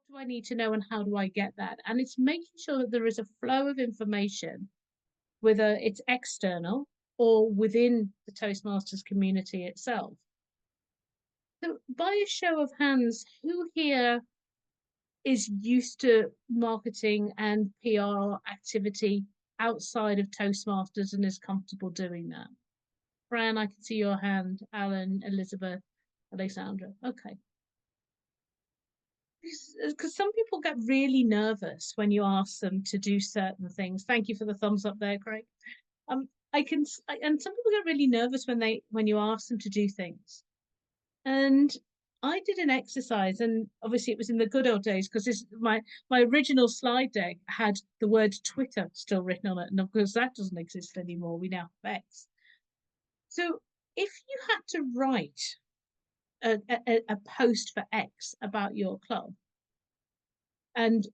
do I need to know and how do I get that? And it's making sure that there is a flow of information, whether it's external or within the Toastmasters community itself. So, by a show of hands, who here is used to marketing and PR activity outside of Toastmasters and is comfortable doing that? Fran, I can see your hand. Alan, Elizabeth, Alexandra. Okay. Because some people get really nervous when you ask them to do certain things. Thank you for the thumbs up there, Craig. And some people get really nervous when you ask them to do things. And I did an exercise, and obviously it was in the good old days because this my original slide deck had the word Twitter still written on it, and of course that doesn't exist anymore. We now have X. So if you had to write a post for X about your club and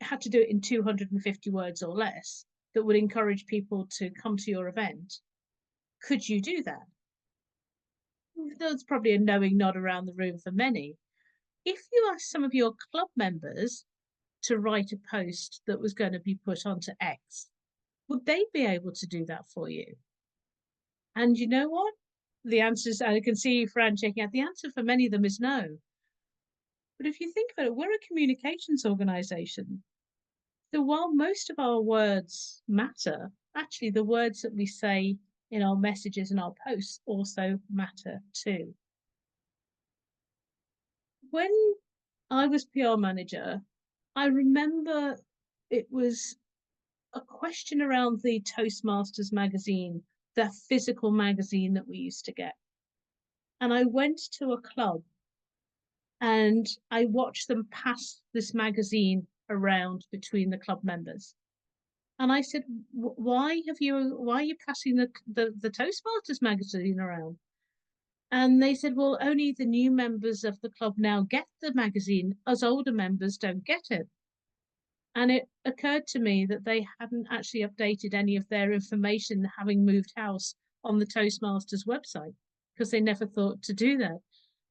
had to do it in 250 words or less that would encourage people to come to your event, could you do that? There's probably a knowing nod around the room for many. If you asked some of your club members to write a post that was going to be put onto X, would they be able to do that for you? And you know what? The answer is, I can see Fran checking out, the answer for many of them is no. But if you think about it, we're a communications organization. So while most of our words matter, actually the words that we say in our messages and our posts also matter too. When I was PR manager, I remember it was a question around the Toastmasters magazine, the physical magazine that we used to get. And I went to a club and I watched them pass this magazine around between the club members. And I said, why are you passing the Toastmasters magazine around? And they said, well, only the new members of the club now get the magazine. Us older members don't get it. And it occurred to me that they hadn't actually updated any of their information having moved house on the Toastmasters website because they never thought to do that.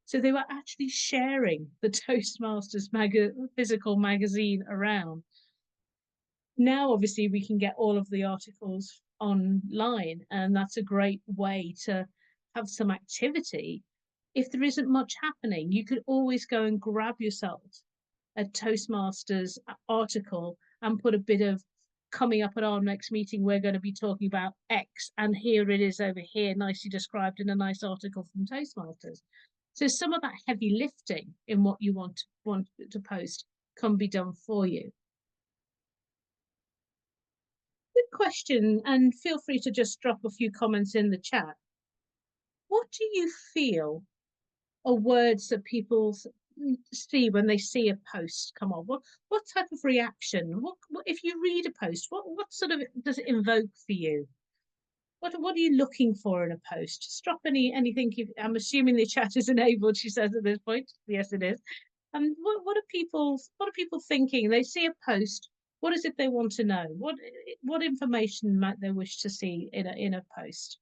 So they were actually sharing the Toastmasters physical magazine around. Now, obviously, we can get all of the articles online, and that's a great way to have some activity. If there isn't much happening, you could always go and grab yourself a Toastmasters article and put a bit of coming up at our next meeting, we're going to be talking about X, and here it is over here, nicely described in a nice article from Toastmasters. So some of that heavy lifting in what you want to post can be done for you. Good question, and feel free to just drop a few comments in the chat. What do you feel are words that people see when they see a post come on? What type of reaction? What if you read a post? What sort of does it invoke for you? What are you looking for in a post? Just drop anything. I'm assuming the chat is enabled. She says at this point, yes, it is. And what are people thinking? They see a post. What is it they want to know? What information might they wish to see in a post?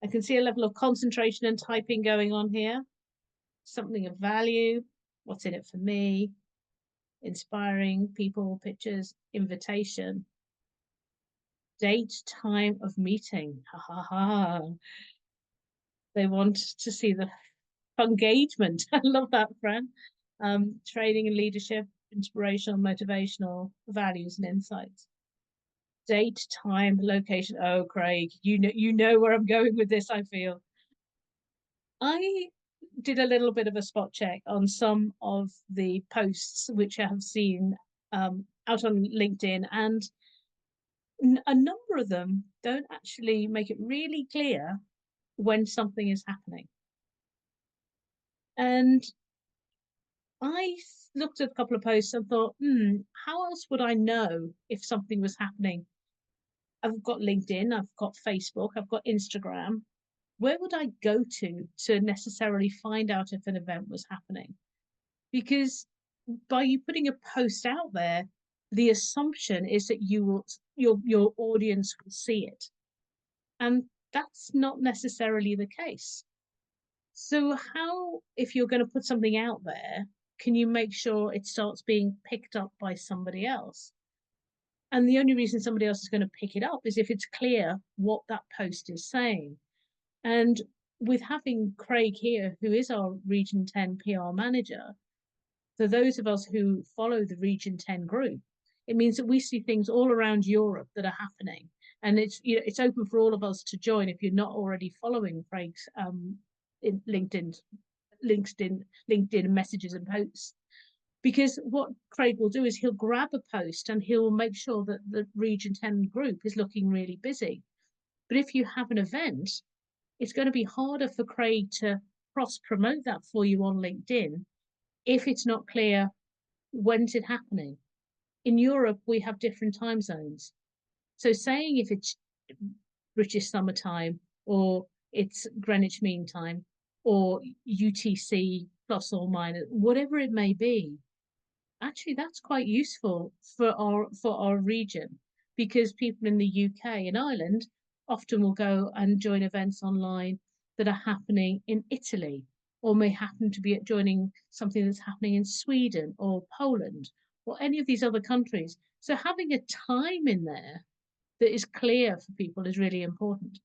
I can see a level of concentration and typing going on here. Something of value. What's in it for me? Inspiring people, pictures, invitation. Date, time of meeting. Ha ha ha. They want to see the engagement. I love that, Fran. Training and leadership, inspirational, motivational, values and insights. Date, time, location. Oh, Craig, you know where I'm going with this, I feel. I did a little bit of a spot check on some of the posts which I have seen out on LinkedIn, and a number of them don't actually make it really clear when something is happening. And I looked at a couple of posts and thought, how else would I know if something was happening? I've got LinkedIn, I've got Facebook, I've got Instagram. Where would I go to necessarily find out if an event was happening? Because by you putting a post out there, the assumption is that your audience will see it. And that's not necessarily the case. So how, if you're going to put something out there, can you make sure it starts being picked up by somebody else? And the only reason somebody else is going to pick it up is if it's clear what that post is saying. And with having Craig here, who is our Region 10 PR manager, for those of us who follow the Region 10 group, it means that we see things all around Europe that are happening. And it's open for all of us to join if you're not already following Craig's in LinkedIn messages and posts. Because what Craig will do is he'll grab a post and he'll make sure that the Region 10 group is looking really busy. But if you have an event, it's going to be harder for Craig to cross promote that for you on LinkedIn if it's not clear when's it happening. In Europe, we have different time zones. So saying if it's British summertime or it's Greenwich Mean Time or UTC plus or minus, whatever it may be, actually that's quite useful for our region because people in the UK and Ireland often will go and join events online that are happening in Italy or may happen to be joining something that's happening in Sweden or Poland or any of these other countries. So having a time in there that is clear for people is really important.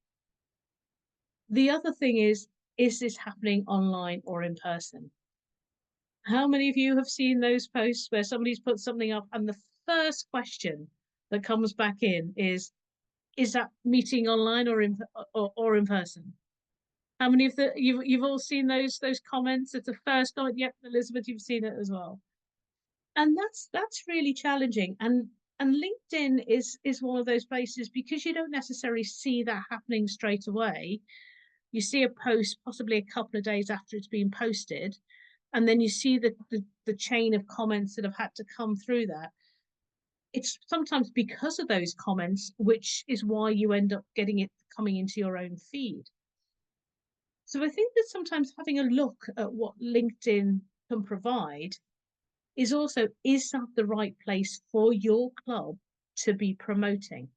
The other thing is this happening online or in person? How many of you have seen those posts where somebody's put something up and the first question that comes back in is that meeting online or in person? How many of the you've all seen those comments? It's the first comment. Yep, Elizabeth, you've seen it as well. And that's really challenging. And LinkedIn is one of those places because you don't necessarily see that happening straight away. You see a post possibly a couple of days after it's been posted, and then you see the chain of comments that have had to come through that. It's sometimes because of those comments, which is why you end up getting it coming into your own feed. So I think that sometimes having a look at what LinkedIn can provide is also, is that the right place for your club to be promoting?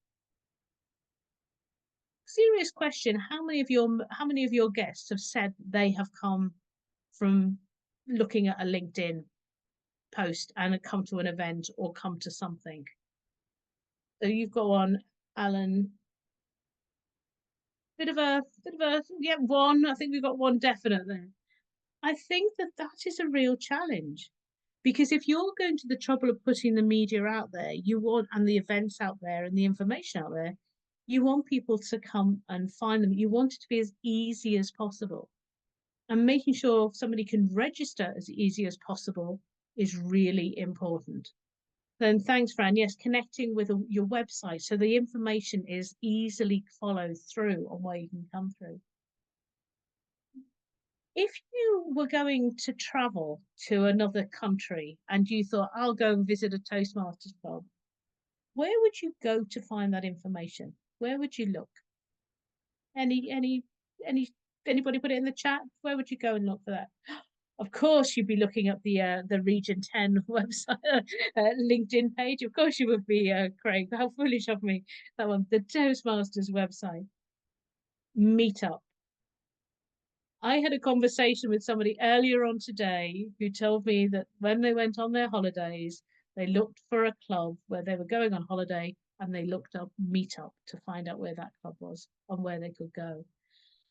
Serious question. How many of your guests have said they have come from looking at a LinkedIn post and come to an event or come to something? So you've got one, Alan. Bit of a yeah, one. I think we've got one definite there. I think that that is a real challenge because if you're going to the trouble of putting the media out there, you want and the events out there and the information out there, you want people to come and find them. You want it to be as easy as possible. And making sure somebody can register as easy as possible is really important. Then thanks, Fran. Yes, connecting with your website so the information is easily followed through on where you can come through. If you were going to travel to another country and you thought, I'll go and visit a Toastmasters club, where would you go to find that information? Where would you look? Any anybody put it in the chat? Where would you go and look for that? Of course, you'd be looking up the Region 10 website, LinkedIn page. Of course, you would be, Craig. How foolish of me. That one, the Toastmasters website. Meetup. I had a conversation with somebody earlier on today who told me that when they went on their holidays, they looked for a club where they were going on holiday and they looked up Meetup to find out where that club was and where they could go.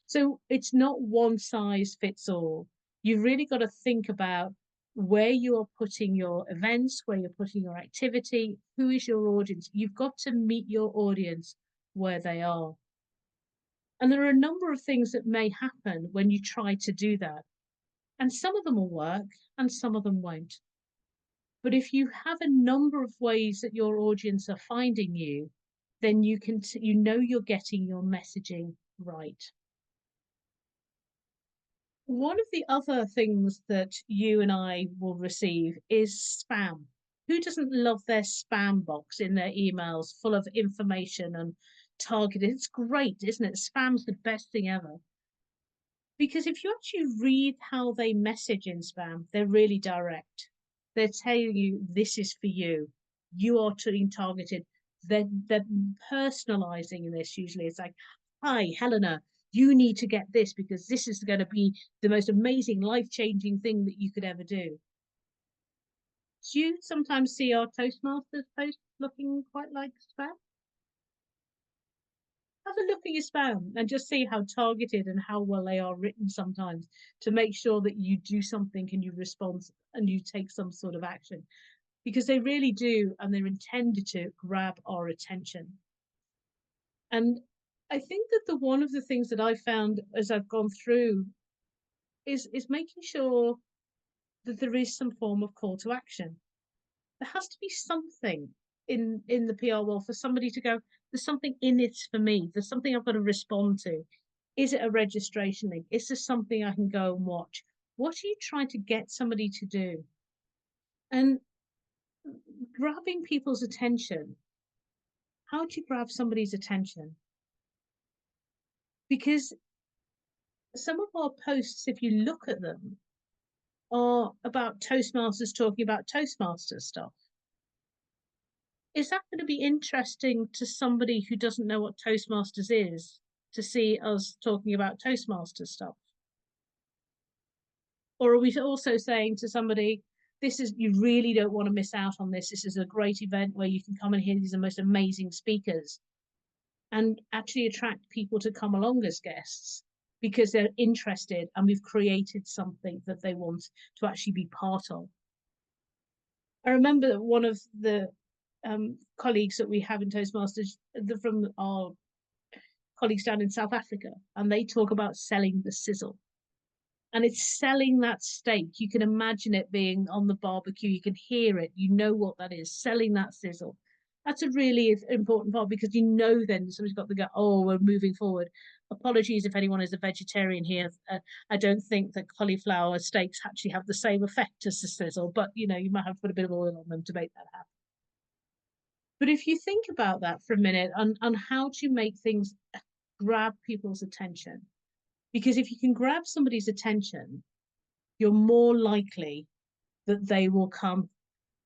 So it's not one size fits all. You've really got to think about where you're putting your events, where you're putting your activity, who is your audience. You've got to meet your audience where they are. And there are a number of things that may happen when you try to do that. And some of them will work and some of them won't. But if you have a number of ways that your audience are finding you, then you know you're getting your messaging right. One of the other things that you and I will receive is spam. Who doesn't love their spam box in their emails full of information and targeted? It's great, isn't it? Spam's the best thing ever. Because if you actually read how they message in spam, they're really direct. They're telling you this is for you. You are being targeted. They're personalizing this usually. It's like, hi, Helena, You need to get this because this is going to be the most amazing, life-changing thing that you could ever do. Do you sometimes see our Toastmasters posts looking quite like spam? Have a look at your spam and just see how targeted and how well they are written sometimes to make sure that you do something and you respond and you take some sort of action because they really do and they're intended to grab our attention. And I think that the one of the things that I found as I've gone through is making sure that there is some form of call to action. There has to be something in the PR world for somebody to go, there's something in it for me. There's something I've got to respond to. Is it a registration link? Is there something I can go and watch? What are you trying to get somebody to do? And grabbing people's attention. How do you grab somebody's attention? Because some of our posts, if you look at them, are about Toastmasters talking about Toastmasters stuff. Is that going to be interesting to somebody who doesn't know what Toastmasters is to see us talking about Toastmasters stuff? Or are we also saying to somebody, this is, you really don't want to miss out on this. This is a great event where you can come and hear these most amazing speakers and actually attract people to come along as guests because they're interested and we've created something that they want to actually be part of. I remember that one of the colleagues that we have in Toastmasters from our colleagues down in South Africa, and they talk about selling the sizzle. And it's selling that steak. You can imagine it being on the barbecue. You can hear it. You know what that is, selling that sizzle. That's a really important part because you know then somebody's got to go, oh, we're moving forward. Apologies if anyone is a vegetarian here. I don't think that cauliflower steaks actually have the same effect as the sizzle, but you know, you might have to put a bit of oil on them to make that happen. But if you think about that for a minute on how to make things grab people's attention, because if you can grab somebody's attention, you're more likely that they will come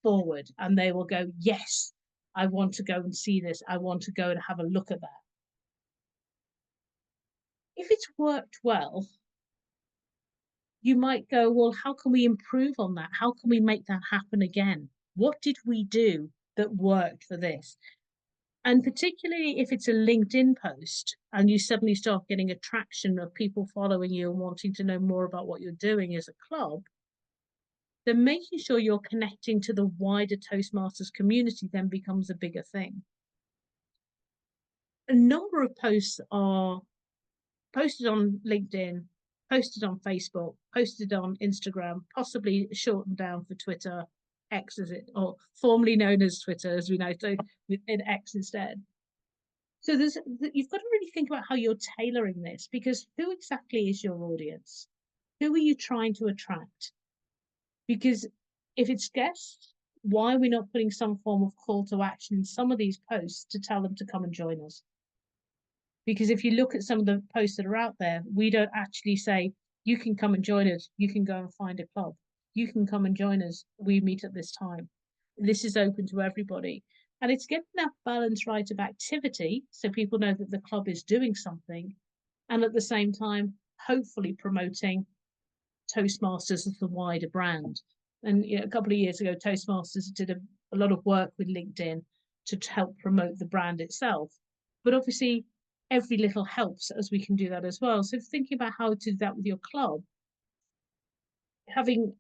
forward and they will go, yes, I want to go and see this. I want to go and have a look at that. If it's worked well, you might go, well, how can we improve on that? How can we make that happen again? What did we do that worked for this? And particularly if it's a LinkedIn post and you suddenly start getting a traction of people following you and wanting to know more about what you're doing as a club, then making sure you're connecting to the wider Toastmasters community then becomes a bigger thing. A number of posts are posted on LinkedIn, posted on Facebook, posted on Instagram, possibly shortened down for Twitter, X as it, or formerly known as Twitter, as we know, so in X instead. So you've got to really think about how you're tailoring this because who exactly is your audience? Who are you trying to attract? Because if it's guests, why are we not putting some form of call to action in some of these posts to tell them to come and join us? Because if you look at some of the posts that are out there, we don't actually say, you can come and join us. You can go and find a club. You can come and join us. We meet at this time. This is open to everybody. And it's getting that balance right of activity so people know that the club is doing something. And at the same time, hopefully promoting Toastmasters as the wider brand. And you know, a couple of years ago, Toastmasters did a lot of work with LinkedIn to help promote the brand itself. But obviously, every little helps as we can do that as well. So thinking about how to do that with your club, having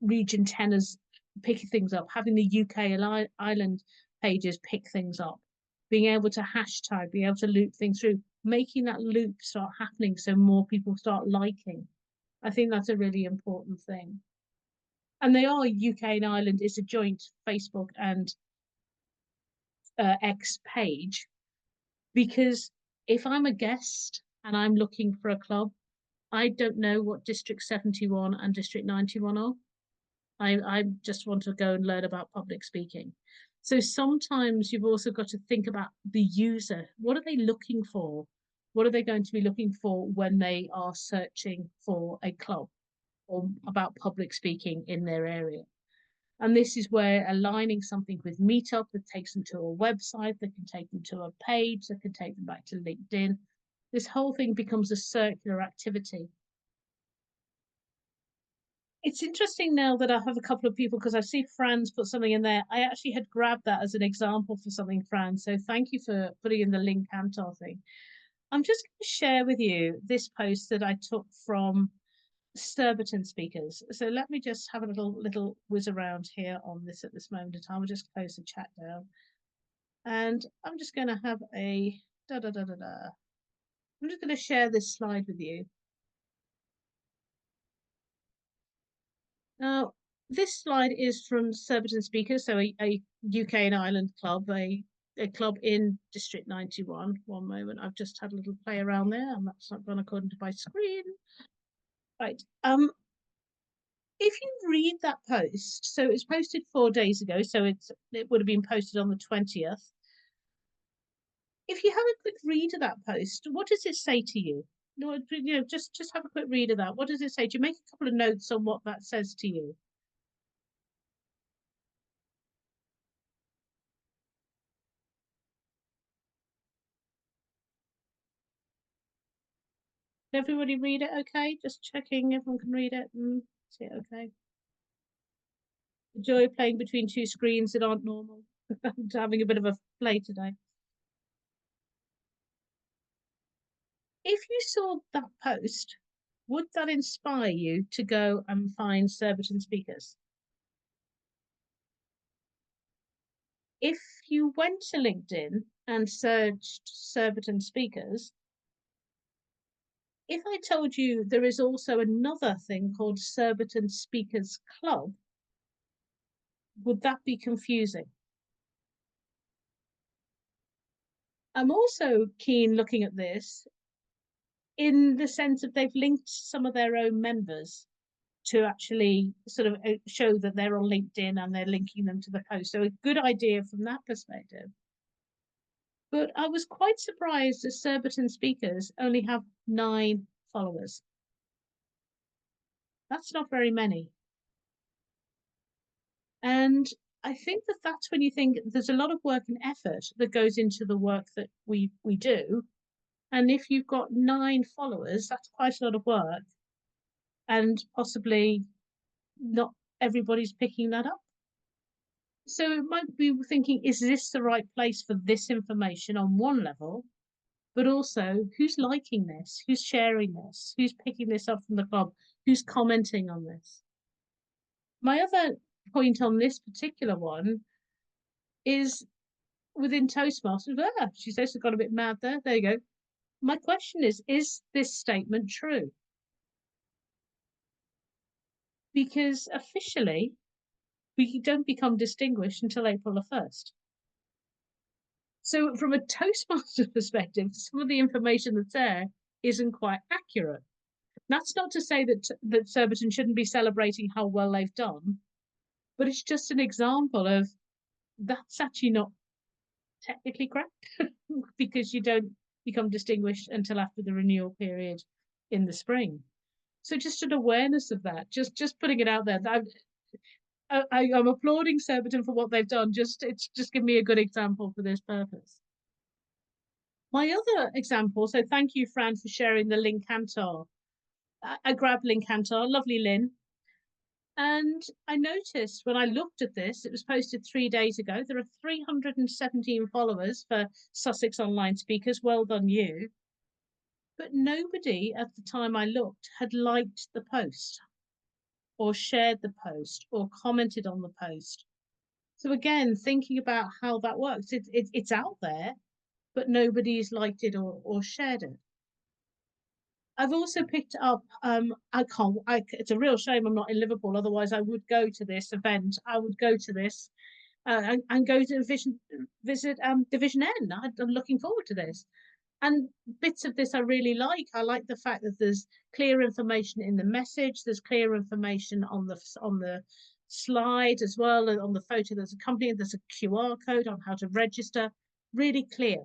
region tenors pick things up, having the UK and Ireland pages pick things up, being able to hashtag, being able to loop things through, making that loop start happening so more people start liking. I think that's a really important thing. And they are UK and Ireland is a joint Facebook and X page because if I'm a guest and I'm looking for a club, I don't know what District 71 and District 91 are. I just want to go and learn about public speaking. So sometimes you've also got to think about the user. What are they looking for? What are they going to be looking for when they are searching for a club or about public speaking in their area? And this is where aligning something with Meetup that takes them to a website, that can take them to a page, that can take them back to LinkedIn. This whole thing becomes a circular activity. It's interesting now that I have a couple of people because I see Fran's put something in there. I actually had grabbed that as an example for something, Fran. So thank you for putting in the link Cantor thing. I'm just going to share with you this post that I took from Surbiton speakers. So let me just have a little whiz around here on this at this moment in time. We'll just close the chat down. And I'm just going to have a da da da da da. I'm just going to share this slide with you. Now, this slide is from Surbiton Speakers, so a UK and Ireland club, a club in District 91. One moment, I've just had a little play around there, and that's not gone according to my screen. Right. If you read that post, so it's posted 4 days ago, so it would have been posted on the 20th. If you have a quick read of that post, what does it say to you? No, just have a quick read of that. What does it say? Do you make a couple of notes on what that says to you? Did everybody read it okay? Just checking everyone can read it. Is it okay? Enjoy playing between two screens that aren't normal. I'm having a bit of a play today. If you saw that post, would that inspire you to go and find Surbiton speakers? If you went to LinkedIn and searched Surbiton speakers, if I told you there is also another thing called Surbiton Speakers Club, would that be confusing? I'm also keen looking at this in the sense that they've linked some of their own members to actually sort of show that they're on LinkedIn and they're linking them to the post. So a good idea from that perspective. But I was quite surprised that Surbiton speakers only have 9 followers. That's not very many. And I think that that's when you think there's a lot of work and effort that goes into the work that we do. And if you've got 9 followers, that's quite a lot of work. And possibly not everybody's picking that up. So it might be thinking, is this the right place for this information on one level? But also, who's liking this? Who's sharing this? Who's picking this up from the club? Who's commenting on this? My other point on this particular one is within Toastmasters. She says she got a bit mad there. There you go. My question is this statement true? Because officially, we don't become distinguished until April the 1st. So from a Toastmaster perspective, some of the information that's there isn't quite accurate. That's not to say that Surbiton shouldn't be celebrating how well they've done, but it's just an example of that's actually not technically correct because you don't become distinguished until after the renewal period in the spring. So just an awareness of that, just putting it out there. I'm applauding Surbiton for what they've done. It's just give me a good example for this purpose. My other example, so thank you, Fran, for sharing the link Cantor. I grabbed link Cantor, lovely Lynn. And I noticed when I looked at this, it was posted 3 days ago. There are 317 followers for Sussex Online Speakers. Well done, you. But nobody at the time I looked had liked the post or shared the post or commented on the post. So again, thinking about how that works, it's out there, but nobody's liked it or shared it. I've also picked up. It's a real shame I'm not in Liverpool. Otherwise, I would go to this event. I would go to this and go to visit Division N. I'm looking forward to this. And bits of this I really like. I like the fact that there's clear information in the message. There's clear information on the slide as well, and on the photo there's a company. There's a QR code on how to register. Really clear.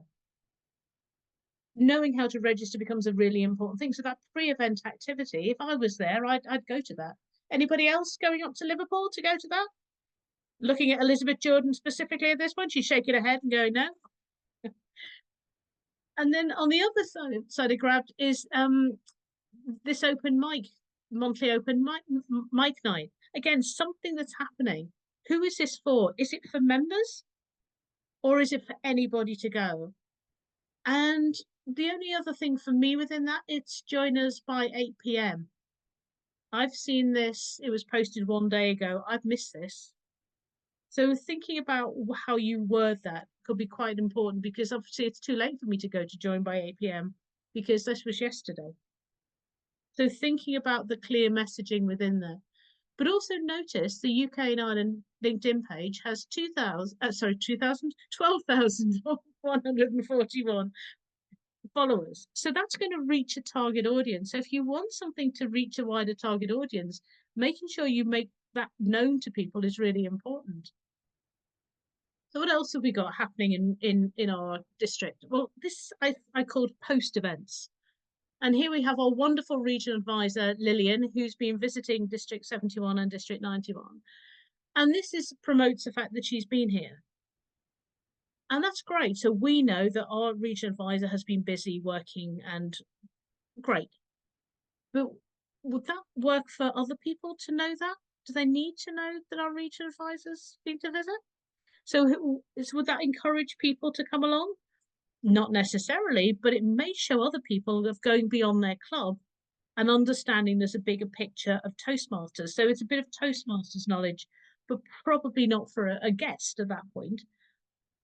Knowing how to register becomes a really important thing. So that pre-event activity, if I was there, I'd go to that. Anybody else going up to Liverpool to go to that? Looking at Elizabeth Jordan specifically at this one, she's shaking her head and going, no. And then on the other side I grabbed is this open mic, monthly open mic night. Again, something that's happening. Who is this for? Is it for members or is it for anybody to go? And the only other thing for me within that, it's join us by 8 p.m. I've seen this, it was posted 1 day ago. I've missed this. So thinking about how you word that could be quite important because obviously it's too late for me to go to join by 8 p.m. because this was yesterday. So thinking about the clear messaging within there. But also notice the UK and Ireland LinkedIn page has 2,000, sorry, 2,000, 12,141 followers. So that's going to reach a target audience. So if you want something to reach a wider target audience, making sure you make that known to people is really important. So what else have we got happening in our district? Well, this I called post events. And here we have our wonderful regional advisor, Lillian, who's been visiting District 71 and District 91. And this is promotes the fact that she's been here. And that's great. So we know that our regional advisor has been busy working and great. But would that work for other people to know that? Do they need to know that our regional advisors been to visit? So would that encourage people to come along? Not necessarily, but it may show other people of going beyond their club and understanding there's a bigger picture of Toastmasters. So it's a bit of Toastmasters knowledge, but probably not for a guest at that point.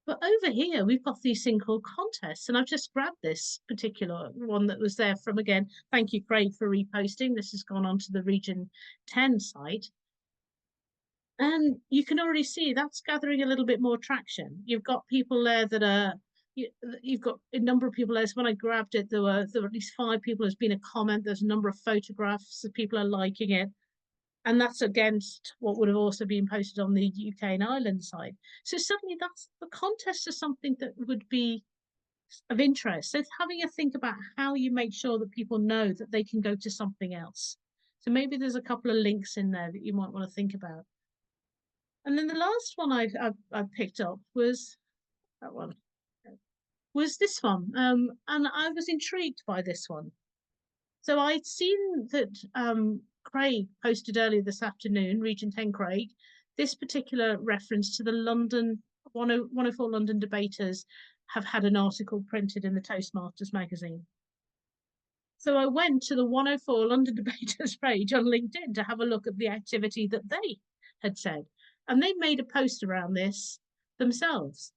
But over here, we've got these thing called contests, and I've just grabbed this particular one that was there from again. Thank you, Craig, for reposting. This has gone onto the Region 10 site. And you can already see that's gathering a little bit more traction. You've got people there that are you've got a number of people there. So when I grabbed it, there were at least 5 people. There's been a comment. There's a number of photographs that people are liking it, and that's against what would have also been posted on the UK and Ireland side. So suddenly, that's the contest is something that would be of interest. So having a think about how you make sure that people know that they can go to something else. So maybe there's a couple of links in there that you might want to think about. And then the last one I picked up was that one was this one, and I was intrigued by this one. So I'd seen that Craig posted earlier this afternoon, Region 10 Craig, this particular reference to the London 104 London debaters have had an article printed in the Toastmasters magazine. So I went to the 104 London debaters page on LinkedIn to have a look at the activity that they had said. And they made a post around this themselves.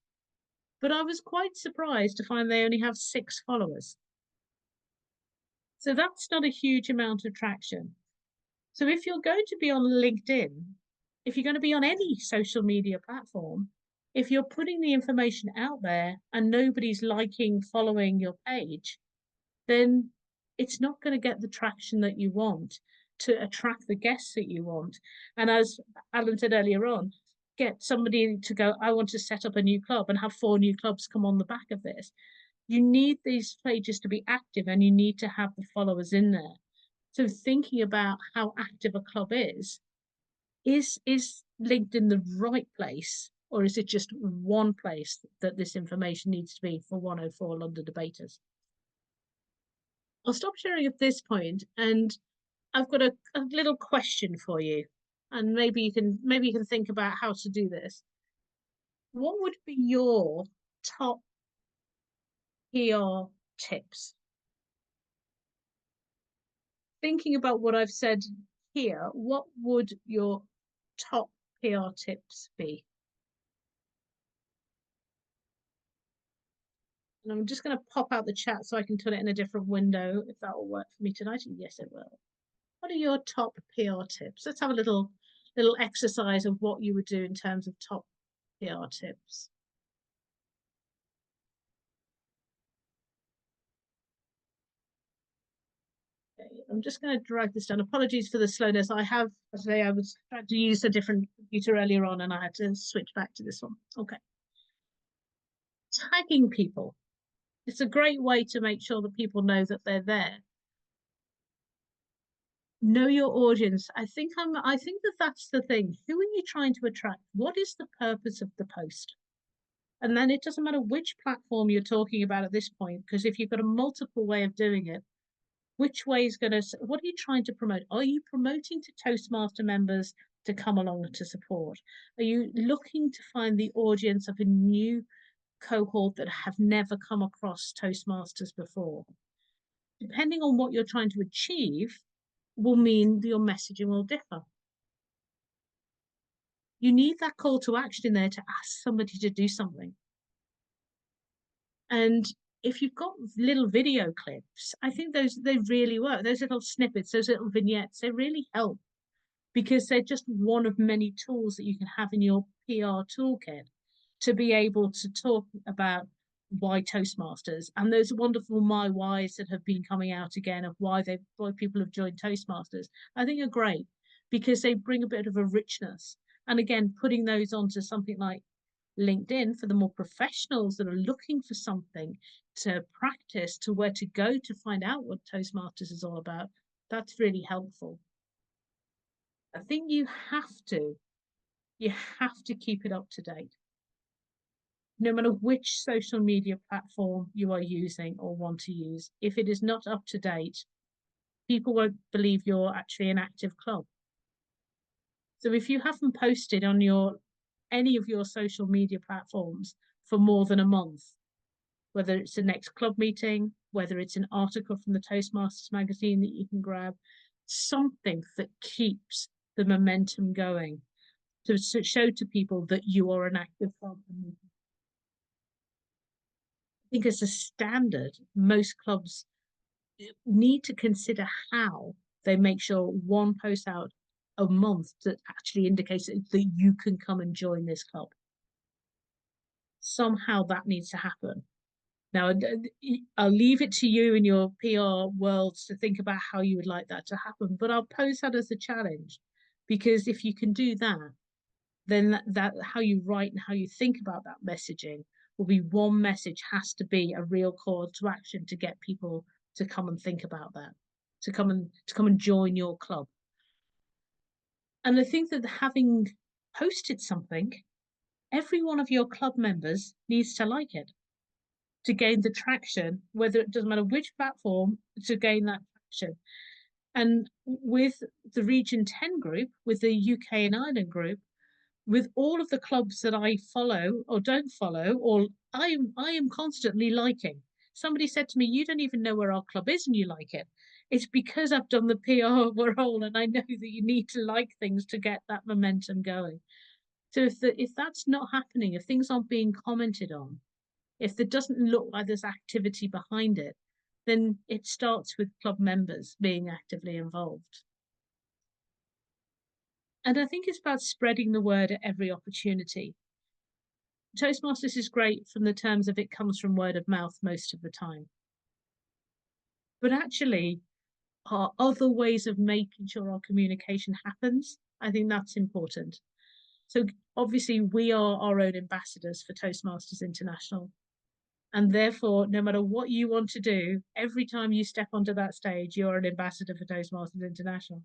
But I was quite surprised to find they only have 6 followers. So that's not a huge amount of traction. So if you're going to be on LinkedIn, if you're going to be on any social media platform, if you're putting the information out there and nobody's liking, following your page, then it's not going to get the traction that you want to attract the guests that you want. And as Alan said earlier on, get somebody to go, I want to set up a new club and have 4 new clubs come on the back of this. You need these pages to be active and you need to have the followers in there. So thinking about how active a club is LinkedIn the right place, or is it just one place that this information needs to be for 104 London debaters? I'll stop sharing at this point, and I've got a little question for you, and maybe you can think about how to do this. What would be your top PR tips? Thinking about what I've said here, what would your top PR tips be? And I'm just going to pop out the chat so I can turn it in a different window if that will work for me tonight. And yes, it will. What are your top PR tips? Let's have a little exercise of what you would do in terms of top PR tips. Okay, I'm just going to drag this down. Apologies for the slowness. I was trying to use a different computer earlier on and I had to switch back to this one. Okay. Tagging people. It's a great way to make sure that people know that they're there. Know your audience. I think that that's the thing. Who are you trying to attract? What is the purpose of the post? And then it doesn't matter which platform you're talking about at this point, because if you've got a multiple way of doing it, which way is going to, what are you trying to promote? Are you promoting to Toastmaster members to come along to support? Are you looking to find the audience of a new cohort that have never come across Toastmasters before? Depending on what you're trying to achieve, will mean your messaging will differ. You need that call to action in there to ask somebody to do something. And if you've got little video clips, I think they really work. Those little snippets, those little vignettes, they really help because they're just one of many tools that you can have in your PR toolkit to be able to talk about why Toastmasters and those wonderful my whys that have been coming out again of why people have joined Toastmasters, I think are great because they bring a bit of a richness. And again, putting those onto something like LinkedIn for the more professionals that are looking for something to practice, to where to go to find out what Toastmasters is all about, that's really helpful. I think you have to keep it up to date. No matter which social media platform you are using or want to use, if it is not up to date, people won't believe you're actually an active club. So if you haven't posted on any of your social media platforms for more than a month, whether it's the next club meeting, whether it's an article from the Toastmasters magazine that you can grab, something that keeps the momentum going to show to people that you are an active club. I think as a standard, most clubs need to consider how they make sure one post out a month that actually indicates that you can come and join this club. Somehow that needs to happen. Now, I'll leave it to you in your PR worlds to think about how you would like that to happen, but I'll pose that as a challenge because if you can do that, then that how you write and how you think about that messaging will be one message has to be a real call to action to get people to come and think about that, to come and join your club. And I think that having posted something, every one of your club members needs to like it to gain the traction, whether it doesn't matter which platform to gain that traction. And with the Region 10 group, with the UK and Ireland group, with all of the clubs that I follow or don't follow, or I am constantly liking. Somebody said to me, "You don't even know where our club is, and you like it." It's because I've done the PR role, and I know that you need to like things to get that momentum going. So if that's not happening, if things aren't being commented on, if there doesn't look like there's activity behind it, then it starts with club members being actively involved. And I think it's about spreading the word at every opportunity. Toastmasters is great from the terms of it comes from word of mouth most of the time. But actually, are other ways of making sure our communication happens. I think that's important. So obviously, we are our own ambassadors for Toastmasters International. And therefore, no matter what you want to do, every time you step onto that stage, you're an ambassador for Toastmasters International.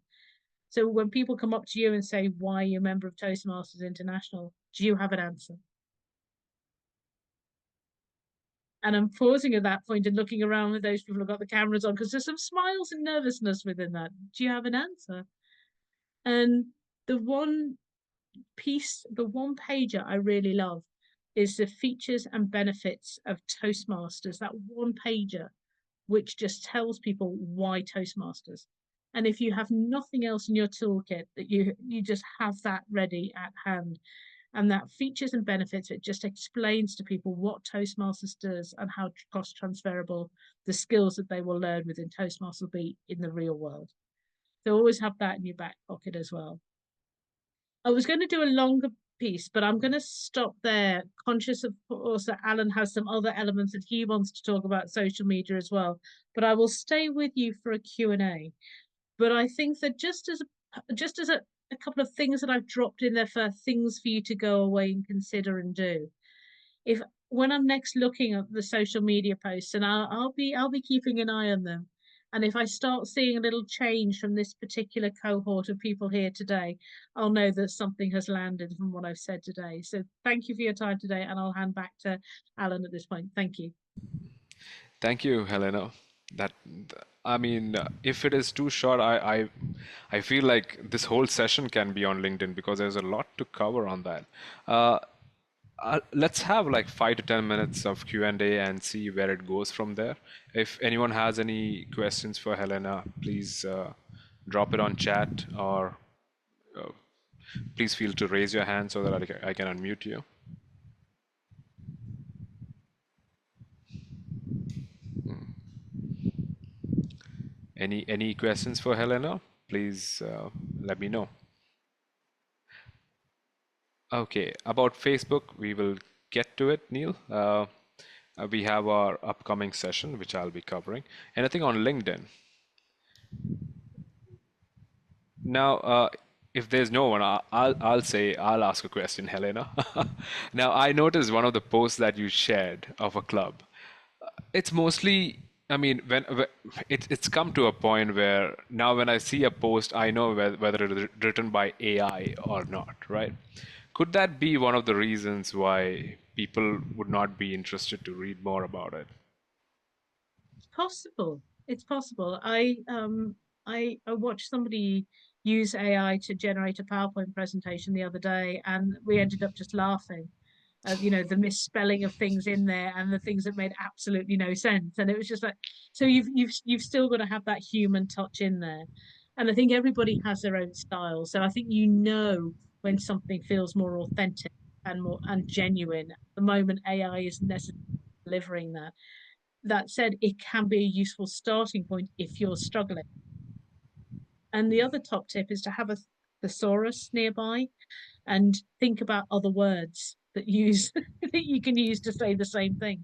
So when people come up to you and say, why are you a member of Toastmasters International? Do you have an answer? And I'm pausing at that point and looking around with those people who've got the cameras on because there's some smiles and nervousness within that. Do you have an answer? And the one the one pager I really love is the features and benefits of Toastmasters, that one pager, which just tells people why Toastmasters. And if you have nothing else in your toolkit, that you just have that ready at hand. And that features and benefits, it just explains to people what Toastmasters does and how cost transferable the skills that they will learn within Toastmasters will be in the real world. So always have that in your back pocket as well. I was going to do a longer piece, but I'm going to stop there, conscious of course that Alan has some other elements that he wants to talk about social media as well. But I will stay with you for a Q&A. But I think that just as a couple of things that I've dropped in there for things for you to go away and consider and do. If when I'm next looking at the social media posts, and I'll be keeping an eye on them, And if I start seeing a little change from this particular cohort of people here today, I'll know that something has landed from what I've said today. So thank you for your time today, and I'll hand back to Alan at this point. Thank you. Thank you, Helena. That, I mean, if it is too short, I feel like this whole session can be on LinkedIn because there's a lot to cover on that. Uh, let's have like 5 to 10 minutes of Q&A and see where it goes from there. If anyone has any questions for Helena, please drop it on chat, or uh, please feel to raise your hand so that I can unmute you. Any questions for Helena? Please let me know. Okay, about Facebook, we will get to it, Neil. We have our upcoming session, which I'll be covering. Anything on LinkedIn? Now, if there's no one, I'll ask a question, Helena. Now, I noticed one of the posts that you shared of a club. It's mostly, I mean, it's come to a point where now when I see a post, I know whether it is written by AI or not, right? Could that be one of the reasons why people would not be interested to read more about it? It's possible. It's possible. I watched somebody use AI to generate a PowerPoint presentation the other day, and we ended up just laughing. The misspelling of things in there and the things that made absolutely no sense. And it was just like, so you've still got to have that human touch in there. And I think everybody has their own style. So I think when something feels more authentic and more and genuine. At the moment, AI isn't necessarily delivering that. That said, it can be a useful starting point if you're struggling. And the other top tip is to have a thesaurus nearby and think about other words that use that you can use to say the same thing.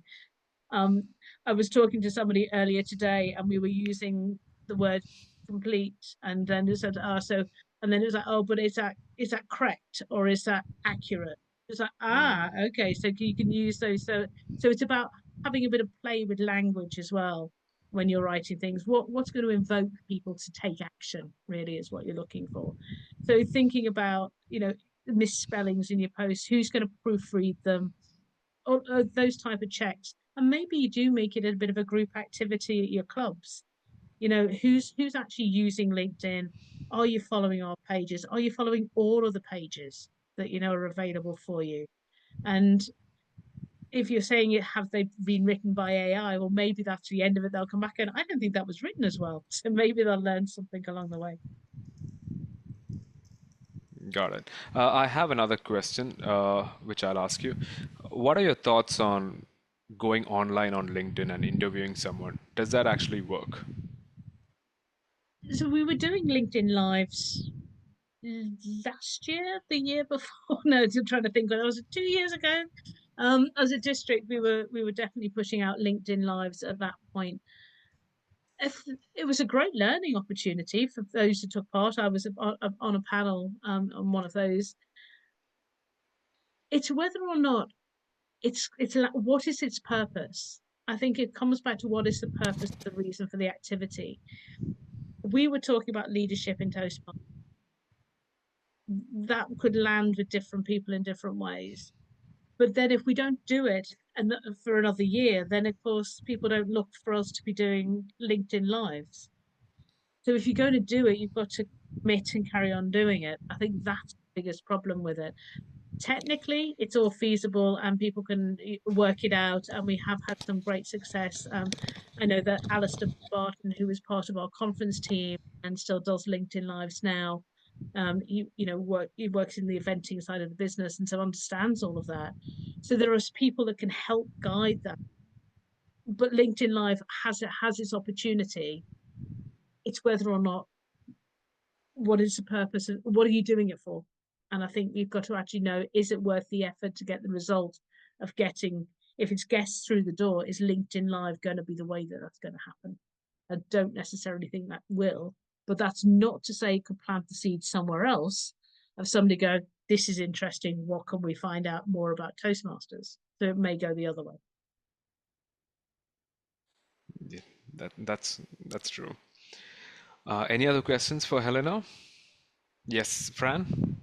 Um, I was talking to somebody earlier today, and we were using the word complete, and then it said, "Oh, so," and then it was like, "Oh, but is that correct or is that accurate?" It's like, Hmm. okay, so you can use those. So it's about having a bit of play with language as well when you're writing things. What's going to invoke people to take action really is what you're looking for. So thinking about misspellings in your posts, who's going to proofread them, or those type of checks. And maybe you do make it a bit of a group activity at your clubs. Who's actually using LinkedIn? Are you following our pages? Are you following all of the pages that are available for you? And if you're saying it, have they been written by AI? Well, maybe that's the end of it. They'll come back and I don't think that was written as well. So maybe they'll learn something along the way. Got it. I have another question, which I'll ask you. What are your thoughts on going online on LinkedIn and interviewing someone? Does that actually work? So we were doing LinkedIn lives last year, the year before. No, I'm trying to think when I was 2 years ago. As a district, we were definitely pushing out LinkedIn lives at that point. If, it was a great learning opportunity for those who took part. I was on a panel on one of those. It's whether or not it's what is its purpose. I think it comes back to what is the purpose, the reason for the activity. We were talking about leadership in Toastmasters. That could land with different people in different ways. But then if we don't do it and for another year, then of course people don't look for us to be doing LinkedIn lives. So if you're going to do it, you've got to commit and carry on doing it. I think that's the biggest problem with it. Technically, it's all feasible and people can work it out. And we have had some great success. I know that Alistair Barton, who was part of our conference team and still does LinkedIn Lives now, he works in the eventing side of the business and so understands all of that. So there are people that can help guide that. But LinkedIn Live has its opportunity. It's whether or not what is the purpose and what are you doing it for? And I think you've got to actually know, is it worth the effort to get the result of getting, if it's guests through the door, is LinkedIn Live going to be the way that that's going to happen? I don't necessarily think that will, but that's not to say you could plant the seed somewhere else of somebody go, this is interesting. What can we find out more about Toastmasters? So it may go the other way. That's true. Any other questions for Helena? Yes, Fran?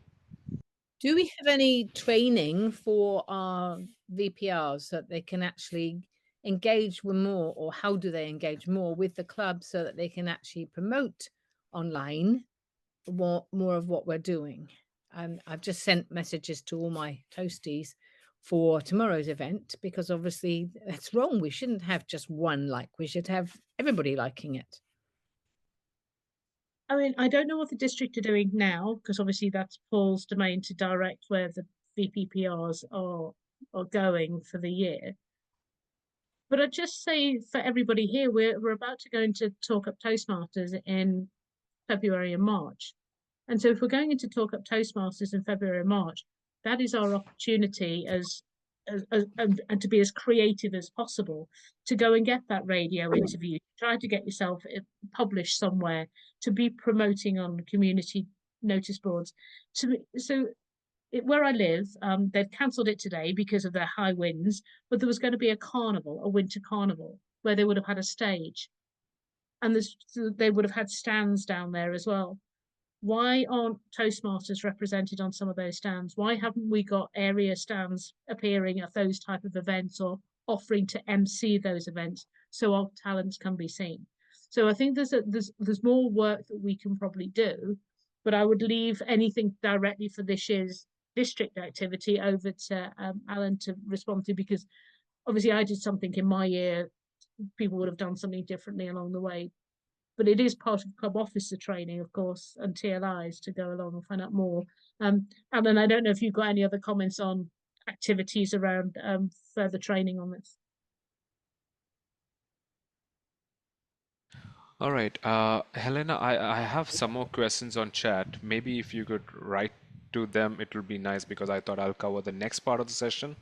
Do we have any training for our VPRs so that they can actually engage with more, or how do they engage more with the club so that they can actually promote online more of what we're doing? I've just sent messages to all my toasties for tomorrow's event because obviously that's wrong. We shouldn't have just one like, we should have everybody liking it. I mean, I don't know what the district are doing now because obviously that's Paul's domain to direct where the VPPRs are going for the year. But I'd just say for everybody here, we're about to go into Talk Up Toastmasters in February and March. And so if we're going into Talk Up Toastmasters in February and March, that is our opportunity and to be as creative as possible to go and get that radio interview, try to get yourself published somewhere, to be promoting on community notice boards. Where I live, they've cancelled it today because of their high winds, but there was going to be a carnival, a winter carnival, where they would have had a stage and they would have had stands down there as well. Why aren't Toastmasters represented on some of those stands? Why haven't we got area stands appearing at those type of events or offering to MC those events so our talents can be seen? So I think there's more work that we can probably do, but I would leave anything directly for this year's district activity over to Alan to respond to, because obviously I did something in my year, people would have done something differently along the way, but it is part of club officer training, of course, and TLIs to go along and find out more. Alan, I don't know if you've got any other comments on activities around further training on this. All right, Helena, I have some more questions on chat. Maybe if you could write to them, it would be nice because I thought I'll cover the next part of the session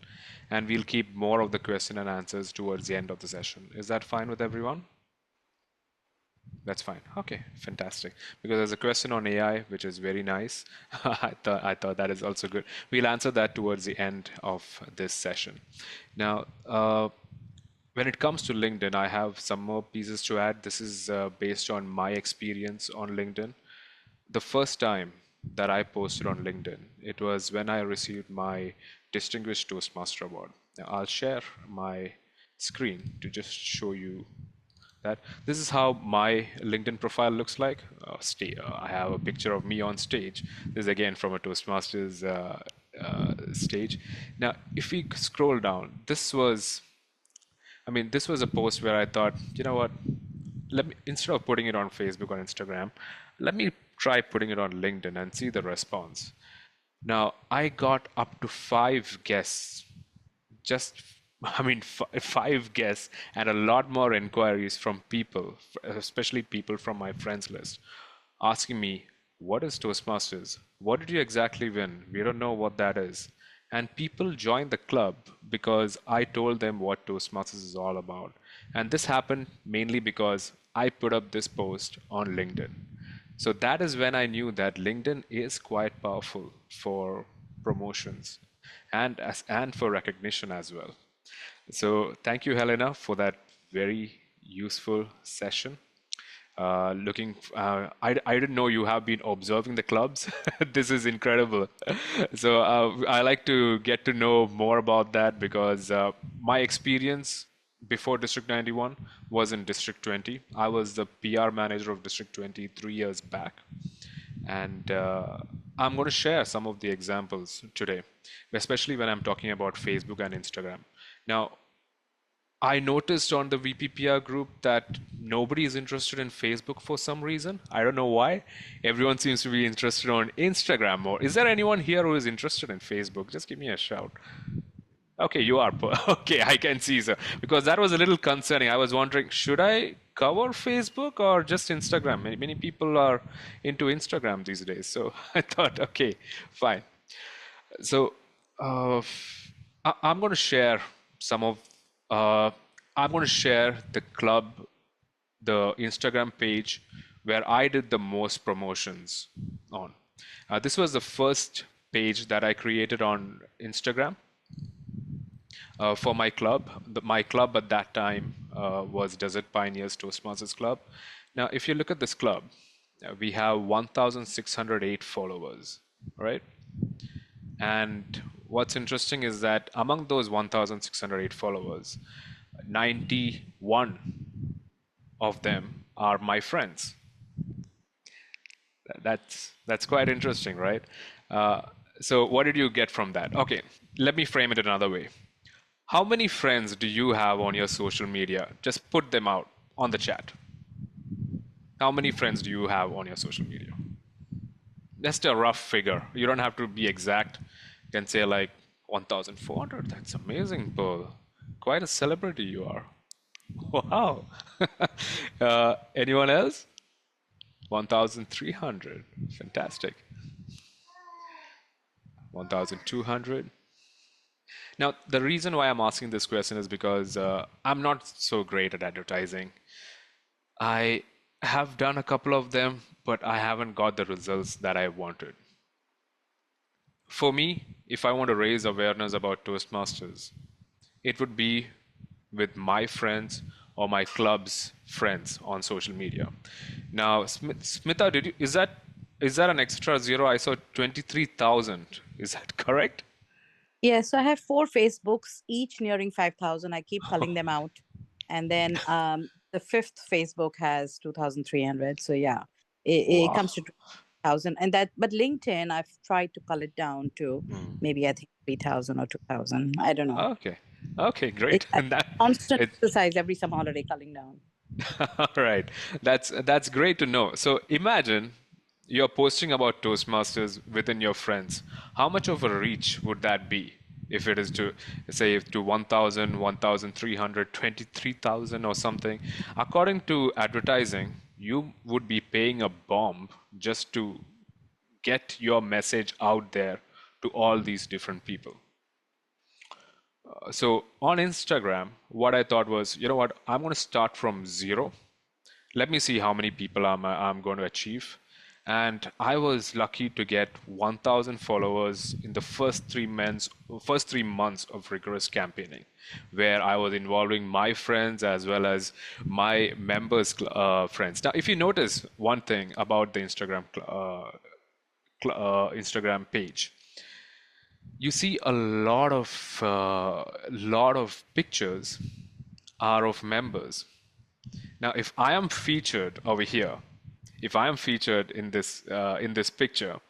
and we'll keep more of the question and answers towards the end of the session. Is that fine with everyone? That's fine. Okay, fantastic. Because there's a question on AI, which is very nice. I thought that is also good. We'll answer that towards the end of this session. Now, when it comes to LinkedIn, I have some more pieces to add. This is based on my experience on LinkedIn. The first time that I posted on LinkedIn, it was when I received my Distinguished Toastmaster Award. Now, I'll share my screen to just show you that. This is how my LinkedIn profile looks like. I have a picture of me on stage. This is again from a Toastmasters stage. Now, if we scroll down, this was a post where I thought, you know what, let me, instead of putting it on Facebook or Instagram, let me try putting it on LinkedIn and see the response. Now, I got up to 5 guests, just, five guests, and a lot more inquiries from people, especially people from my friends list, asking me, what is Toastmasters? What did you exactly win? We don't know what that is. And people joined the club because I told them what Toastmasters is all about. And this happened mainly because I put up this post on LinkedIn. So that is when I knew that LinkedIn is quite powerful for promotions and for recognition as well. So thank you, Helena, for that very useful session. I didn't know you have been observing the clubs. This is incredible. So I like to get to know more about that because my experience before District 91 was in District 20. I was the PR manager of District 20 3 years back. And I'm going to share some of the examples today, especially when I'm talking about Facebook and Instagram. Now, I noticed on the VPPR group that nobody is interested in Facebook for some reason. I don't know why. Everyone seems to be interested on Instagram more. Is there anyone here who is interested in Facebook? Just give me a shout. Okay, you are. Okay, I can see, sir. Because that was a little concerning. I was wondering, should I cover Facebook or just Instagram? Many people are into Instagram these days. So I thought, okay, fine. So I'm going to share some of, I'm going to share the club, the Instagram page where I did the most promotions on. This was the first page that I created on Instagram. For my club, my club at that time was Desert Pioneers Toastmasters Club. Now, if you look at this club, we have 1,608 followers, right? And what's interesting is that among those 1,608 followers, 91 of them are my friends. That's quite interesting, right? Uh, so what did you get from that? Okay, let me frame it another way. How many friends do you have on your social media? Just put them out on the chat. How many friends do you have on your social media? Just a rough figure. You don't have to be exact. You can say like 1,400. That's amazing, Paul. Quite a celebrity you are. Wow. Anyone else? 1,300. Fantastic. 1,200. Now, the reason why I'm asking this question is because I'm not so great at advertising. I have done a couple of them, but I haven't got the results that I wanted. For me, if I want to raise awareness about Toastmasters, it would be with my friends or my club's friends on social media. Now, Smita, is that an extra zero? I saw 23,000. Is that correct? Yeah, so I have 4 Facebooks, each nearing 5,000. I keep culling them out. And then the fifth Facebook has 2,300. So yeah, it Wow. comes to 2,000. And that, but LinkedIn, I've tried to cull it down to maybe I think 3,000 or 2,000. I don't know. Okay. Okay, great. It's And that constant it, exercise every summer holiday culling down. all right. That's great to know. So imagine you're posting about Toastmasters within your friends. How much of a reach would that be if it is to say to 1,000, 1,300, 23,000 or something? According to advertising, you would be paying a bomb just to get your message out there to all these different people. So on Instagram, what I thought was, you know what, I'm going to start from zero. Let me see how many people I'm going to achieve. And I was lucky to get 1,000 followers in the first 3 months of rigorous campaigning, where I was involving my friends as well as my members' friends. Now, if you notice one thing about the Instagram page, you see a lot of pictures are of members. Now, if I am featured over here, if I am featured in this picture,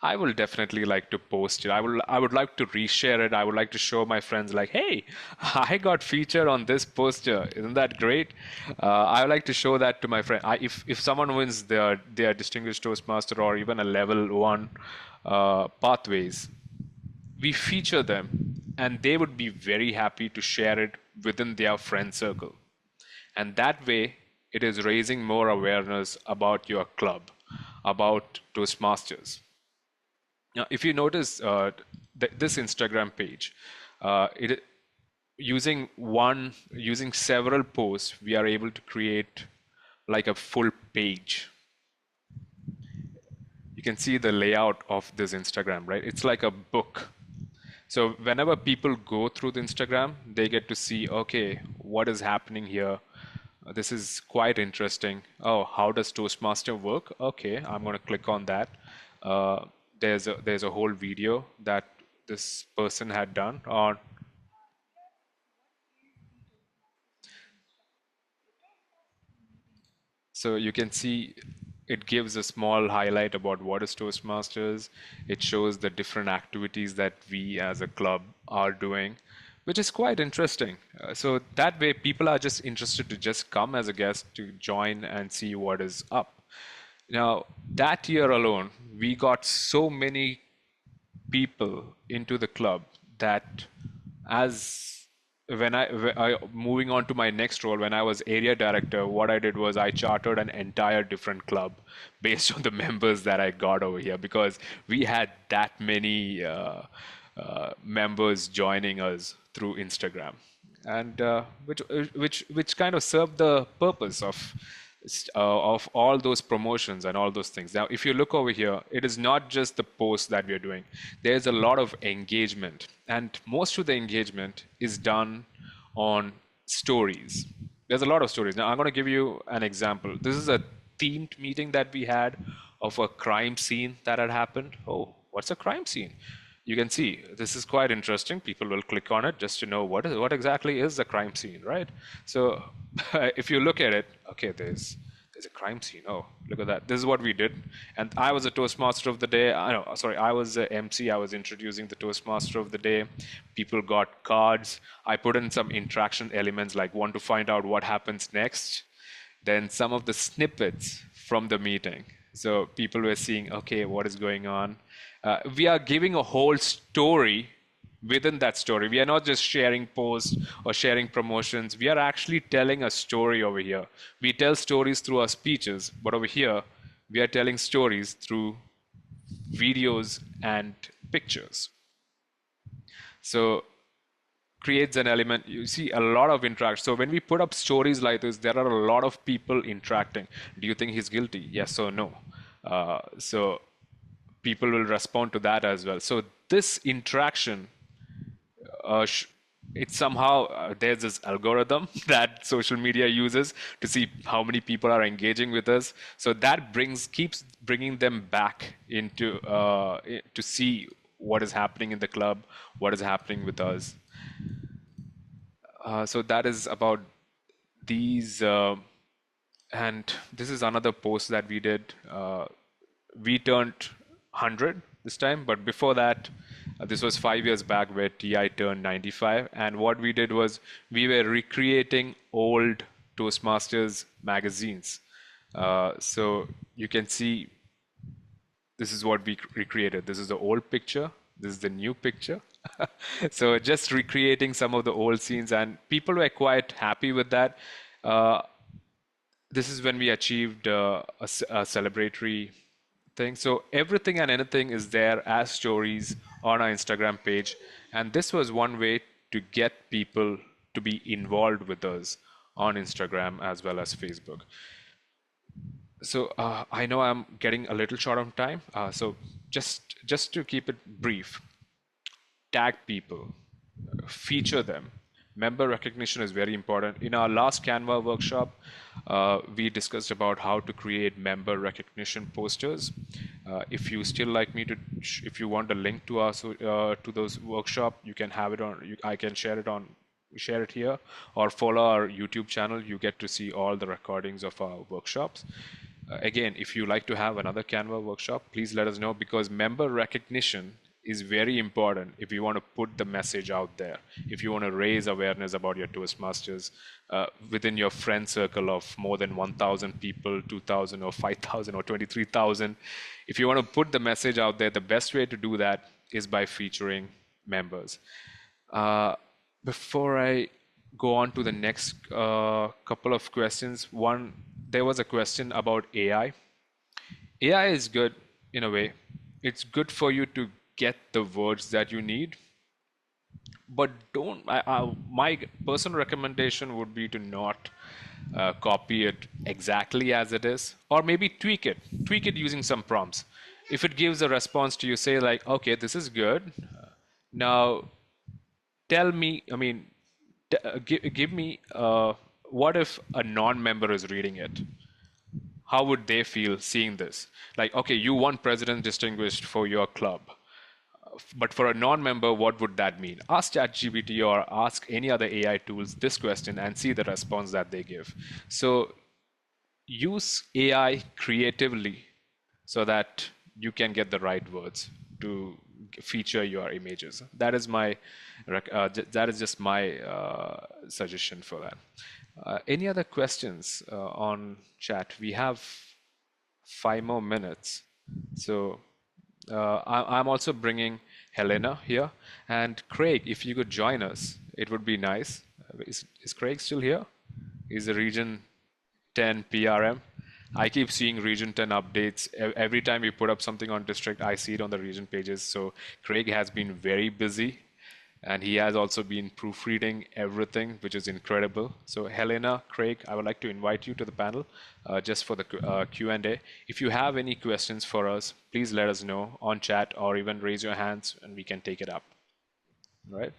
I will definitely like to post it. I would like to reshare it. I would like to show my friends like, hey, I got featured on this poster. Isn't that great? I would like to show that to my friend. If someone wins their distinguished Toastmaster or even a level 1 pathways, we feature them and they would be very happy to share it within their friend circle. And that way, it is raising more awareness about your club, about Toastmasters. Now, if you notice this Instagram page, it using several posts, we are able to create like a full page. You can see the layout of this Instagram, right? It's like a book. So whenever people go through the Instagram, they get to see, okay, what is happening here? This is quite interesting. Oh, how does Toastmaster work? Okay, I'm going to click on that. There's a whole video that this person had done on. So you can see it gives a small highlight about what is Toastmasters. It shows the different activities that we as a club are doing, which is quite interesting. So that way, people are just interested to just come as a guest to join and see what is up. Now, that year alone, we got so many people into the club that as moving on to my next role, when I was area director, what I did was I chartered an entire different club based on the members that I got over here, because we had that many members joining us through Instagram, and which kind of served the purpose of of all those promotions and all those things. Now, if you look over here, it is not just the posts that we are doing. There's a lot of engagement, and most of the engagement is done on stories. There's a lot of stories. Now, I'm going to give you an example. This is a themed meeting that we had of a crime scene that had happened. Oh, what's a crime scene? You can see this is quite interesting. People will click on it just to know what exactly is the crime scene, right? So if you look at it, okay, there's a crime scene. Oh, look at that. This is what we did. And I was a Toastmaster of the day. I was the MC. I was introducing the Toastmaster of the day. People got cards. I put in some interaction elements like want to find out what happens next. Then some of the snippets from the meeting. So people were seeing, okay, what is going on? We are giving a whole story within that story. We are not just sharing posts or sharing promotions. We are actually telling a story over here. We tell stories through our speeches, but over here, we are telling stories through videos and pictures. So creates an element, you see a lot of interaction. So when we put up stories like this, there are a lot of people interacting. Do you think he's guilty? Yes or no? So people will respond to that as well. So this interaction, it's somehow there's this algorithm that social media uses to see how many people are engaging with us. So that keeps bringing them back into to see what is happening in the club, what is happening with us. So that is about these. And this is another post that we did. We turned 100 this time, but before that, this was 5 years back where TI turned 95. And what we did was we were recreating old Toastmasters magazines. So you can see this is what we recreated. This is the old picture. This is the new picture. So just recreating some of the old scenes, and people were quite happy with that. This is when we achieved a celebratory thing. So everything and anything is there as stories on our Instagram page. And this was one way to get people to be involved with us on Instagram as well as Facebook. So I know I'm getting a little short on time. So just to keep it brief, tag people, feature them. Member recognition is very important. In our last Canva workshop, we discussed about how to create member recognition posters. If you still like me to, if you want a link to to those workshop, you can have it on. I can share it here, or follow our YouTube channel. You get to see all the recordings of our workshops. Again, if you like to have another Canva workshop, please let us know, because member recognition is very important if you want to put the message out there, if you want to raise awareness about your Toastmasters within your friend circle of more than 1,000 people, 2,000 or 5,000 or 23,000. If you want to put the message out there, the best way to do that is by featuring members. Before I go on to the next couple of questions, there was a question about AI. AI is good in a way. It's good for you to get the words that you need, but my personal recommendation would be to not copy it exactly as it is, or maybe tweak it using some prompts. If it gives a response to you, say like, okay, this is good, now tell me, give me what if a non-member is reading it? How would they feel seeing this? Like, okay, you want President Distinguished for your club, but for a non-member, what would that mean? Ask ChatGPT or ask any other AI tools this question and see the response that they give. So use AI creatively so that you can get the right words to feature your images. That is just my suggestion for that. Any other questions on chat? We have 5 more minutes. So I'm also bringing Helena here, and Craig, if you could join us, it would be nice. Is Craig still here? He's the Region 10 PRM. I keep seeing Region 10 updates. Every time we put up something on district, I see it on the region pages. So Craig has been very busy. And he has also been proofreading everything, which is incredible. So Helena, Craig, I would like to invite you to the panel just for the Q&A. If you have any questions for us, please let us know on chat or even raise your hands and we can take it up. All right.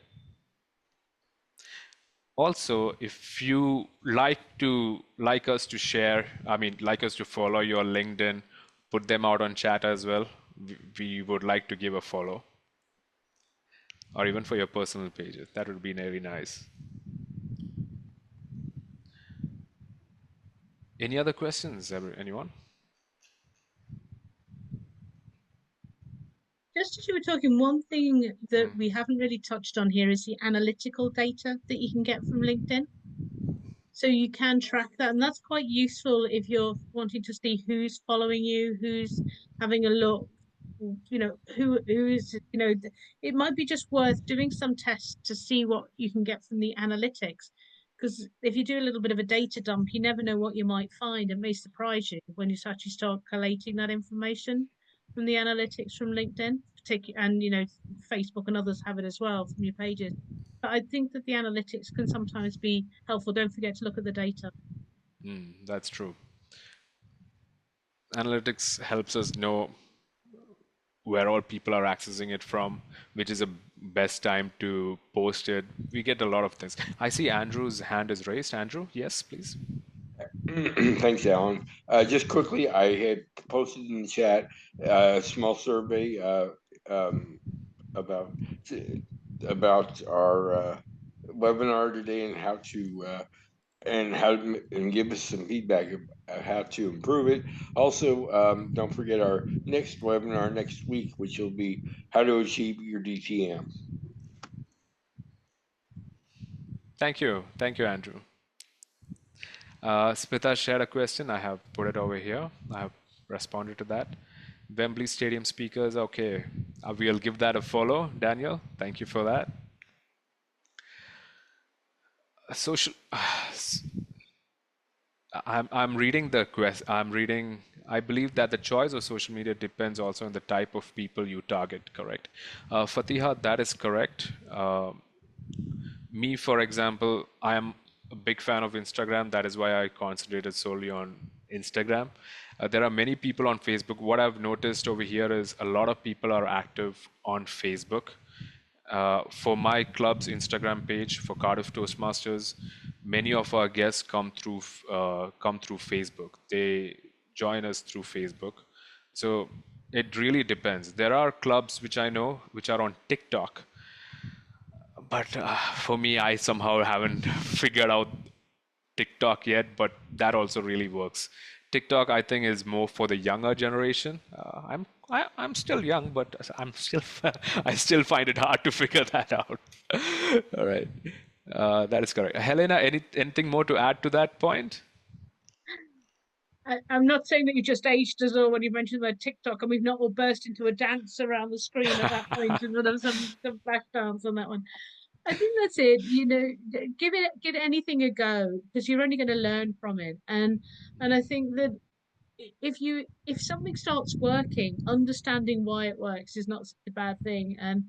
Also, if you like us to share, like us to follow your LinkedIn, put them out on chat as well. We would like to give a follow. Or even for your personal pages. That would be very nice. Any other questions, anyone? Just as you were talking, one thing that we haven't really touched on here is the analytical data that you can get from LinkedIn. So you can track that, and that's quite useful if you're wanting to see who's following you, who's having a look, who's, it might be just worth doing some tests to see what you can get from the analytics. Because if you do a little bit of a data dump, you never know what you might find. It may surprise you when you actually start collating that information from the analytics from LinkedIn, and Facebook and others have it as well from your pages. But I think that the analytics can sometimes be helpful. Don't forget to look at the data. That's true. Analytics helps us know where all people are accessing it from, which is a best time to post it. We get a lot of things. I see Andrew's hand is raised. Andrew, yes, please. Thanks, Alan. Just quickly, I had posted in the chat a small survey about our webinar today and how to and give us some feedback of how to improve it. Also, don't forget our next webinar next week, which will be how to achieve your DTM. Thank you, Andrew. Smita shared a question. I have put it over here. I have responded to that. Wembley Stadium speakers. Okay, we'll give that a follow. Daniel, thank you for that. Social. I'm reading the quest. I believe that the choice of social media depends also on the type of people you target. Correct, Fatiha. That is correct. Me, for example, I am a big fan of Instagram. That is why I concentrated solely on Instagram. There are many people on Facebook. What I've noticed over here is a lot of people are active on Facebook. For my club's Instagram page, for Cardiff Toastmasters, many of our guests come through Facebook. They join us through Facebook. So it really depends. There are clubs which I know which are on TikTok. But for me, I somehow haven't figured out TikTok yet, but that also really works. TikTok, I think, is more for the younger generation. I'm still young, but I still find it hard to figure that out. All right, that is correct. Helena, anything more to add to that point? I'm not saying that you just aged us all when you mentioned about TikTok, and we've not all burst into a dance around the screen at that point, and there was some flash dance on that one. I think that's it. Give anything a go because you're only going to learn from it, and I think that if something starts working, understanding why it works is not such a bad thing, and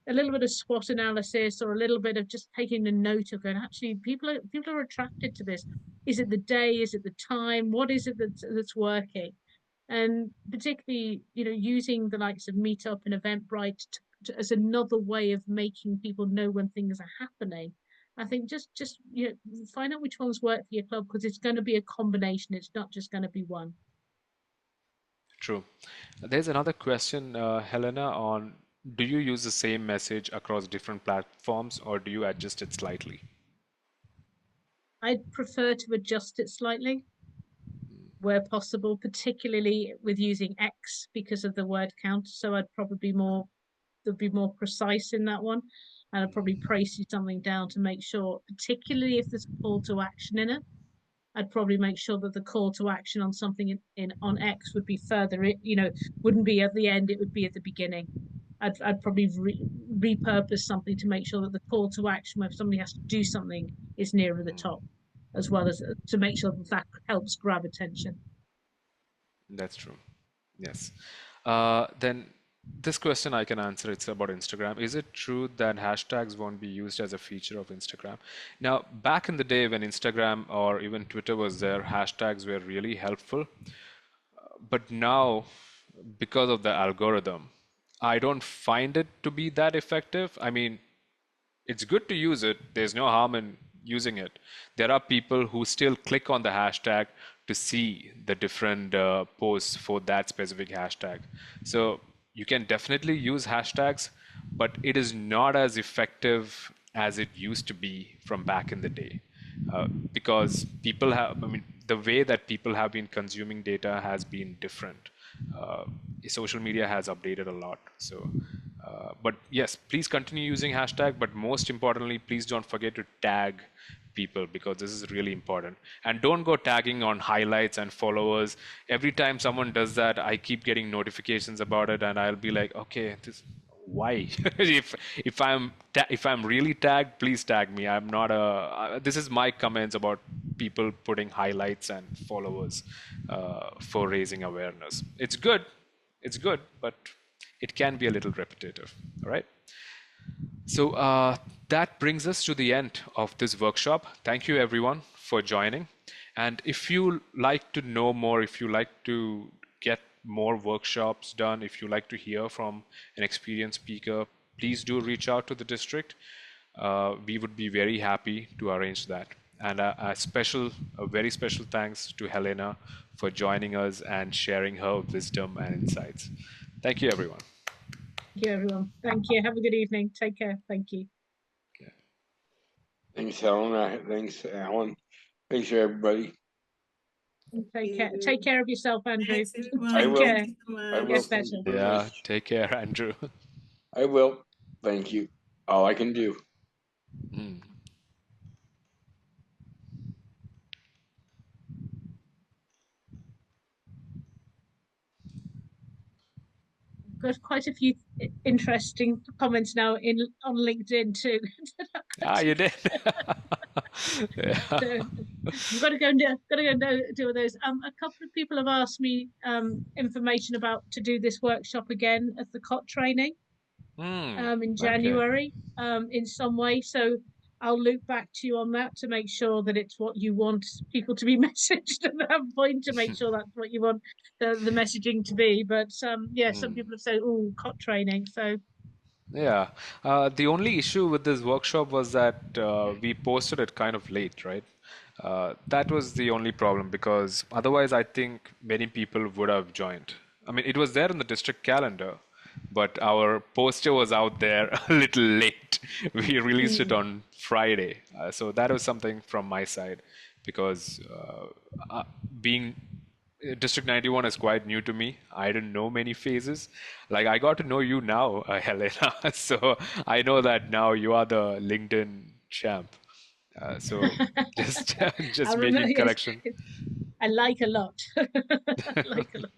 a little bit of SWOT analysis or a little bit of just taking a note of it. Actually, people are attracted to this. Is it the day? Is it the time? What is it that's working? And particularly, using the likes of Meetup and Eventbrite as another way of making people know when things are happening. I think just find out which ones work for your club because it's going to be a combination. It's not just going to be one. True. There's another question, Helena, on do you use the same message across different platforms or do you adjust it slightly? I'd prefer to adjust it slightly where possible, particularly with using X because of the word count. So I'd probably be more precise in that one. And I'd probably price you something down to make sure, particularly if there's a call to action in it, I'd probably make sure that the call to action on something on X would be further, wouldn't be at the end, it would be at the beginning. I'd probably repurpose something to make sure that the call to action where somebody has to do something is nearer the top, as well as to make sure that helps grab attention. That's true. Yes. Then This question I can answer. It's about Instagram. Is it true that hashtags won't be used as a feature of Instagram? Now, back in the day when Instagram or even Twitter was there, hashtags were really helpful. But now, because of the algorithm, I don't find it to be that effective. I mean, it's good to use it. There's no harm in using it. There are people who still click on the hashtag to see the different posts for that specific hashtag. So you can definitely use hashtags, but it is not as effective as it used to be from back in the day. Because people have, I mean, the way that people have been consuming data has been different. Uh, Social media has updated a lot. So, but yes, please continue using hashtag. But most importantly, please don't forget to tag people because this is really important. And don't go tagging on highlights and followers. Every time someone does that, I keep getting notifications about it, and I'll be like, okay, why? If I'm really tagged, please tag me. I'm not a. This is my comments about people putting highlights and followers for raising awareness. It's good, but it can be a little repetitive. All right. So that brings us to the end of this workshop. Thank you everyone for joining. And if you like to know more, if you like to get more workshops done, if you like to hear from an experienced speaker, please do reach out to the district. We would be very happy to arrange that. And a very special thanks to Helena for joining us and sharing her wisdom and insights. Thank you, everyone. Thank you, everyone. Thank you. Have a good evening. Take care. Thank you. Thanks, Helen. Thanks, Alan. Thanks, everybody. Take care of yourself, Andrew. I Take will. care. I will. Get better. Yeah, take care, Andrew. I will. Thank you. All I can do. Mm. Got quite a few interesting comments now on LinkedIn too. You did. Yeah. So I've got to go and do those. A couple of people have asked me information about to do this workshop again as the COT training in January in some way. So I'll loop back to you on that to make sure that it's what you want people to be messaged at that point, to make sure that's what you want the messaging to be. But yeah, some people have said, oh, COT training. So Yeah. The only issue with this workshop was that we posted it kind of late, right? That was the only problem because otherwise I think many people would have joined. I mean, it was there in the district calendar, but our poster was out there a little late. We released it on Friday. So that was something from my side because being District 91 is quite new to me. I didn't know many phases. Like I got to know you now, Helena. So I know that now you are the LinkedIn champ. So just making correction. I like a lot. I like a lot.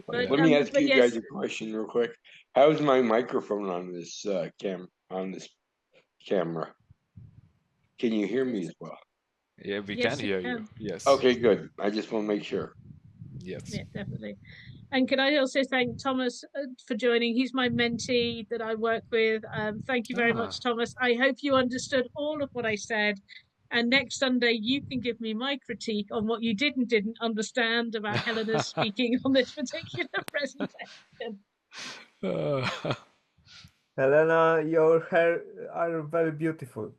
But, Let me ask you yes. guys a question real quick. How's my microphone on this camera? Can you hear me as well? Yeah, we can hear you. Yes. Okay, good. I just want to make sure. Yes. Yeah, definitely. And can I also thank Thomas for joining? He's my mentee that I work with. Thank you very much, Thomas. I hope you understood all of what I said. And next Sunday, you can give me my critique on what you didn't understand about Helena speaking on this particular presentation. Helena, your hair are very beautiful.